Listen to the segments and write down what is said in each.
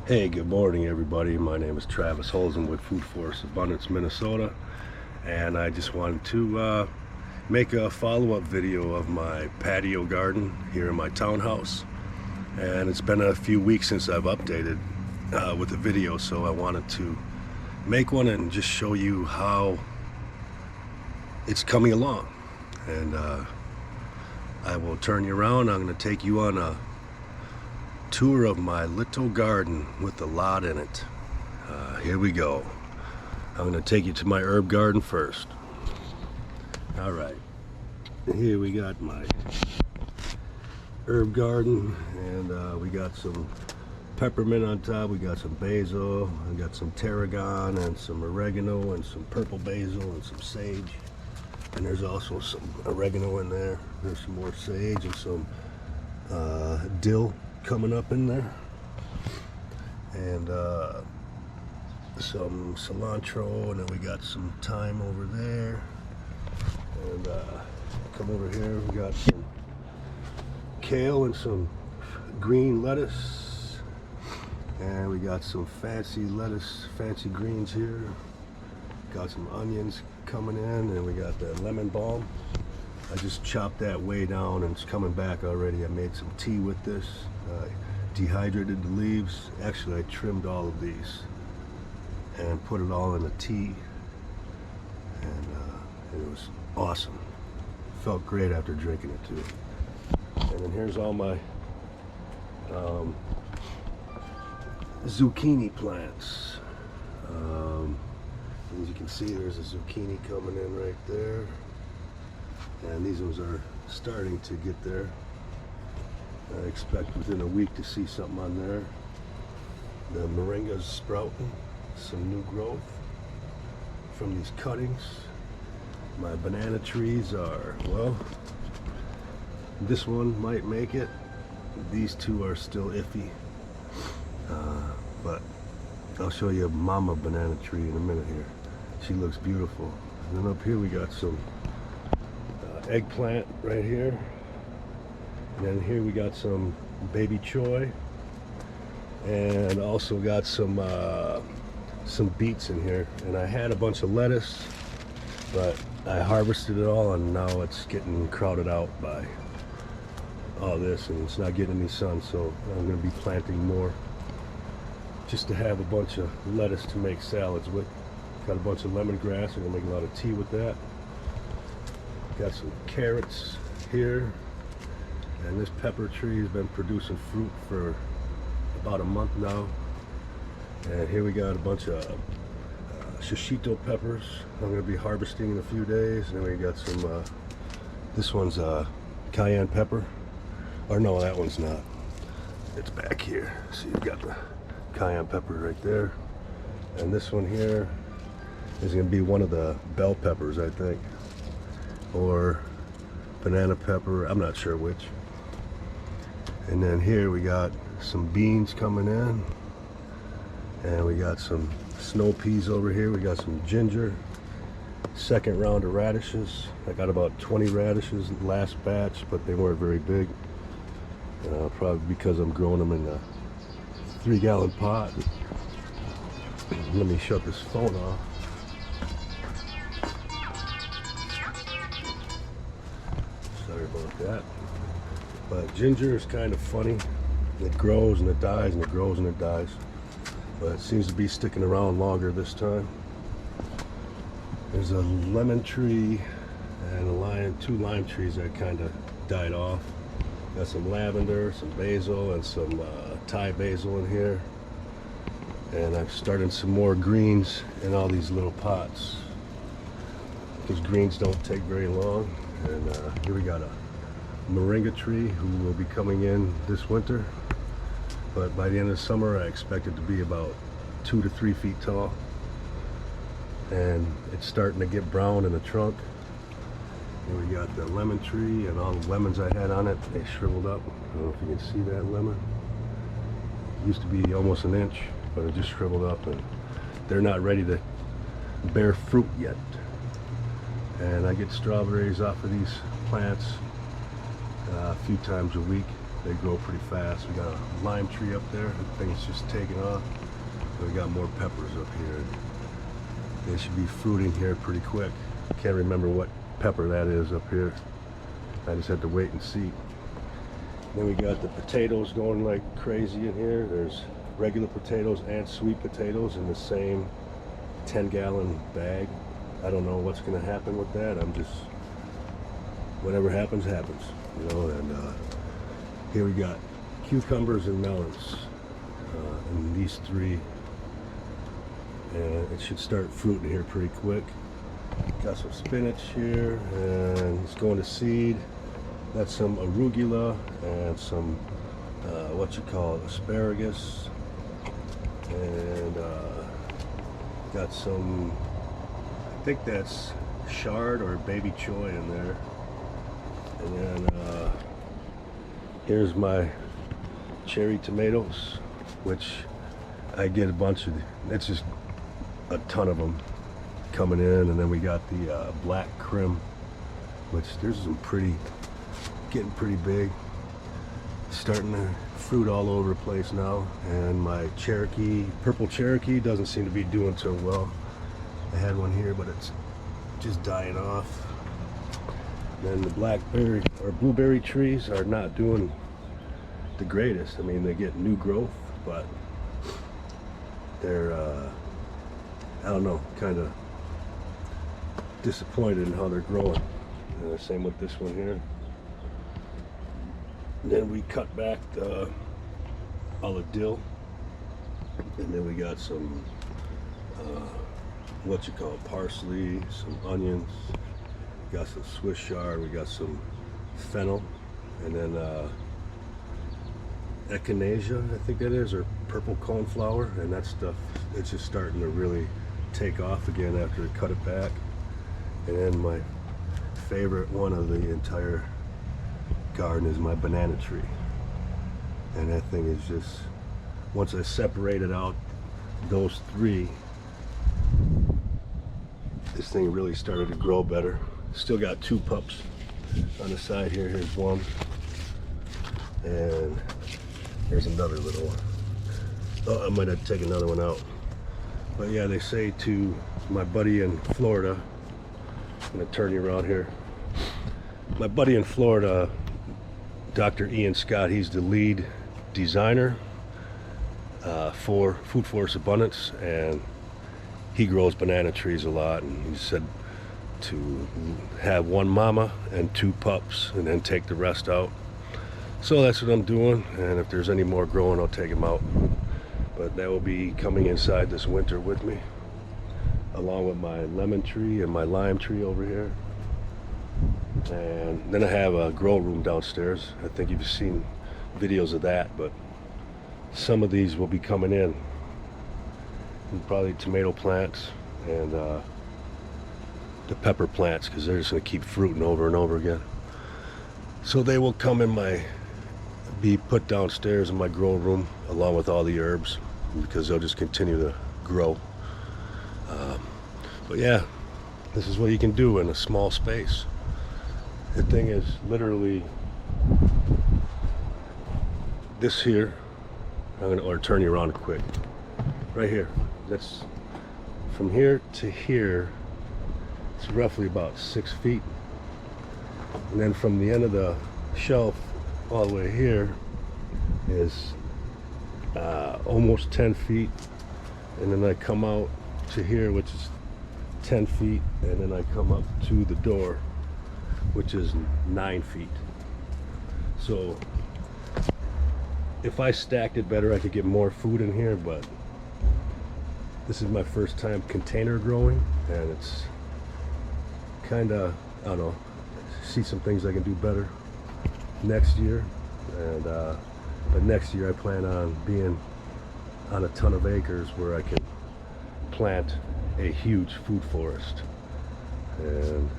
Hey, good morning everybody. My name is Travis Holzen with Food Forest Abundance, Minnesota, and I just wanted to make a follow-up video of my patio garden here in my townhouse. And it's been a few weeks since I've updated with the video, so I wanted to make one and just show you how it's coming along. And I will turn you around. I'm going to take you on a tour of my little garden with a lot in it. Here we go. I'm going to take you to my herb garden first. All right, here we got my herb garden, and we got some peppermint on top, we got some basil, I got some tarragon and some oregano and some purple basil and some sage, and there's also some oregano in there. There's some more sage and some dill coming up in there, and some cilantro, and then we got some thyme over there, and come over here, we got some kale and some green lettuce, and we got some fancy lettuce, fancy greens here, got some onions coming in, and we got the lemon balm. I just chopped that way down and it's coming back already. I made some tea with this. Dehydrated the leaves. Actually, I trimmed all of these and put it all in a tea, and it was awesome. Felt great after drinking it too. And then here's all my zucchini plants. As you can see, there's a zucchini coming in right there, and these ones are starting to get there. I expect within a week to see something on there. The moringa's sprouting, some new growth from these cuttings. My banana trees are, well, this one might make it. These two are still iffy, but I'll show you a mama banana tree in a minute here. She looks beautiful. And then up here we got some eggplant right here. And then here we got some baby choy, and also got some beets in here. And I had a bunch of lettuce, but I harvested it all, and now it's getting crowded out by all this, and it's not getting any sun. So I'm going to be planting more, just to have a bunch of lettuce to make salads with. Got a bunch of lemongrass. I'm going to make a lot of tea with that. Got some carrots here. And this pepper tree has been producing fruit for about a month now. And here we got a bunch of shishito peppers I'm going to be harvesting in a few days. And then we got some, this one's cayenne pepper. Or no, that one's not. It's back here. See, you got the cayenne pepper right there. And this one here is going to be one of the bell peppers, I think. Or banana pepper, I'm not sure which. And then here we got some beans coming in, and we got some snow peas over here. We got some ginger, second round of radishes. I got about 20 radishes last batch, but they weren't very big, probably because I'm growing them in a 3-gallon pot. Let me shut this phone off. Sorry about that. But ginger is kind of funny. It grows and it dies, and it grows and it dies. But it seems to be sticking around longer this time. There's a lemon tree and two lime trees that kind of died off. Got some lavender, some basil, and some Thai basil in here. And I've started some more greens in all these little pots, because greens don't take very long. And here we got a moringa tree who will be coming in this winter, but by the end of the summer I expect it to be about 2 to 3 feet tall, and it's starting to get brown in the trunk. And we got the lemon tree, and all the lemons I had on it, they shriveled up. I don't know if you can see that lemon. It used to be almost an inch, but it just shriveled up, and they're not ready to bear fruit yet. And I get strawberries off of these plants a few times a week. They grow pretty fast. We got a lime tree up there. The thing's just taking off. We got more peppers up here. They should be fruiting here pretty quick. Can't remember what pepper that is up here. I just had to wait and see. Then we got the potatoes going like crazy in here. There's regular potatoes and sweet potatoes in the same 10-gallon bag. I don't know what's going to happen with that. I'm just, whatever happens, happens. You know, and here we got cucumbers and melons. And these three. And it should start fruiting here pretty quick. Got some spinach here, and it's going to seed. That's some arugula and some asparagus, and got some, I think that's chard or baby choy in there. And then here's my cherry tomatoes, which I get a bunch of. It's just a ton of them coming in. And then we got the black crim, which there's some getting pretty big, starting to fruit all over the place now. And my purple Cherokee doesn't seem to be doing so well. I had one here, but it's just dying off. And then the blackberry or blueberry trees are not doing the greatest. I mean, they get new growth, but they're I don't know, kind of disappointed in how they're growing. Same with this one here. And then we cut back all the dill, and then we got some parsley, some onions, we got some Swiss chard, we got some fennel, and then echinacea, I think that is, or purple coneflower. And that stuff, it's just starting to really take off again after we cut it back. And then my favorite one of the entire garden is my banana tree. And that thing is just, once I separated out those three, this thing really started to grow better. Still got two pups on the side here. Here's one, and here's another little one. Oh, I might have to take another one out. But yeah, they say to my buddy in Florida, I'm gonna turn you around here. My buddy in Florida, Dr. Ian Scott, he's the lead designer for Food Forest Abundance, and he grows banana trees a lot. And he said to have one mama and two pups, and then take the rest out. So that's what I'm doing, and if there's any more growing, I'll take them out. But that will be coming inside this winter with me, along with my lemon tree and my lime tree over here. And then I have a grow room downstairs. I think you've seen videos of that, but some of these will be coming in. And probably tomato plants and the pepper plants, because they're just going to keep fruiting over and over again. So they will come in be put downstairs in my grow room along with all the herbs, because they'll just continue to grow. But yeah, this is what you can do in a small space. The thing is literally this here. I'm gonna turn you around quick. Right here. That's from here to here. It's roughly about 6 feet. And then from the end of the shelf all the way here is almost 10 feet. And then I come out to here, which is 10 feet, and then I come up to the door, which is 9 feet. So if I stacked it better, I could get more food in here, but this is my first time container growing, and it's kind of, I don't know, see some things I can do better next year. And but next year I plan on being on a ton of acres where I can plant a huge food forest, and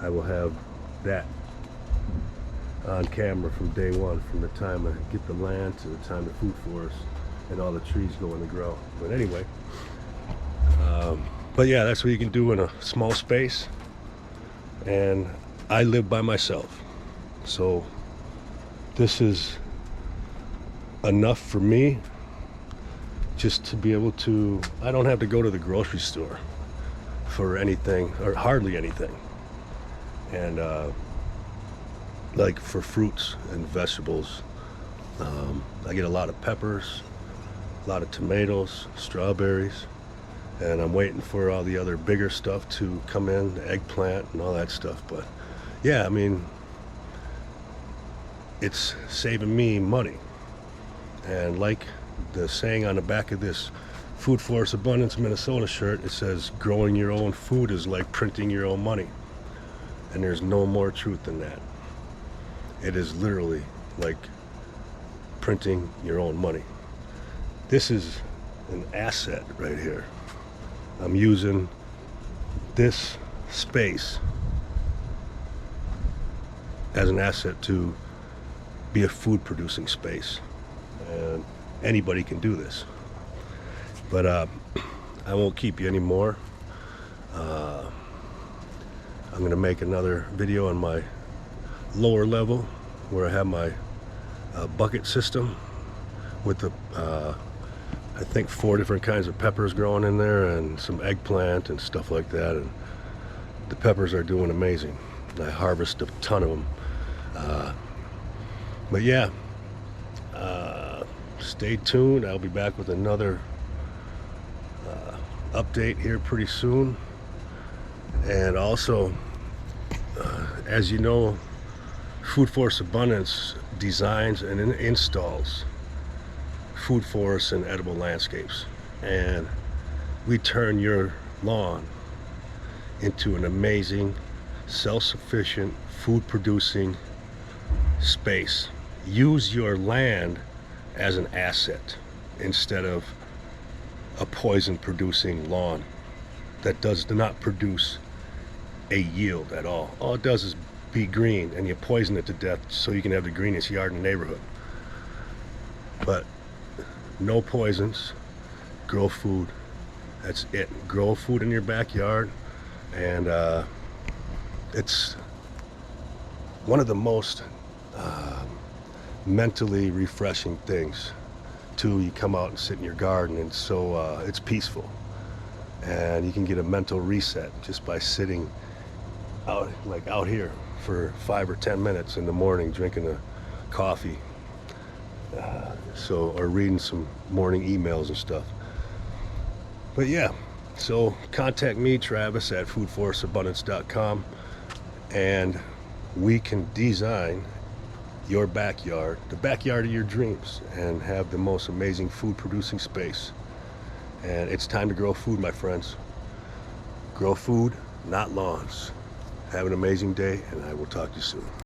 I will have that on camera from day one, from the time I get the land to the time the food forest and all the trees go in the grow. But anyway, but yeah, that's what you can do in a small space. And I live by myself, so this is enough for me just to be able to, I don't have to go to the grocery store for anything, or hardly anything. And like for fruits and vegetables, I get a lot of peppers, a lot of tomatoes, strawberries, and I'm waiting for all the other bigger stuff to come in, the eggplant and all that stuff. But yeah, I mean, it's saving me money. And like the saying on the back of this Food Forest Abundance Minnesota shirt, it says growing your own food is like printing your own money. And there's no more truth than that. It is literally like printing your own money. This is an asset right here. I'm using this space as an asset to be a food producing space. And anybody can do this. But I won't keep you anymore. I'm going to make another video on my lower level where I have my bucket system with the I think 4 different kinds of peppers growing in there and some eggplant and stuff like that. And the peppers are doing amazing. I harvest a ton of them. But yeah, stay tuned. I'll be back with another update here pretty soon. And also, as you know, Food Forest Abundance designs and installs food forests and edible landscapes, and we turn your lawn into an amazing, self-sufficient, food-producing space. Use your land as an asset instead of a poison-producing lawn that does not produce a yield at all. All it does is be green, and you poison it to death so you can have the greenest yard in the neighborhood. But no poisons, grow food. That's it. Grow food in your backyard, and it's one of the most mentally refreshing things too. You come out and sit in your garden, and so it's peaceful, and you can get a mental reset just by sitting out here for 5 or 10 minutes in the morning, drinking a coffee, or reading some morning emails and stuff. But yeah, so contact me, Travis, at foodforestabundance.com, and we can design your backyard, the backyard of your dreams, and have the most amazing food producing space. And it's time to grow food, my friends. Grow food, not lawns. Have an amazing day, and I will talk to you soon.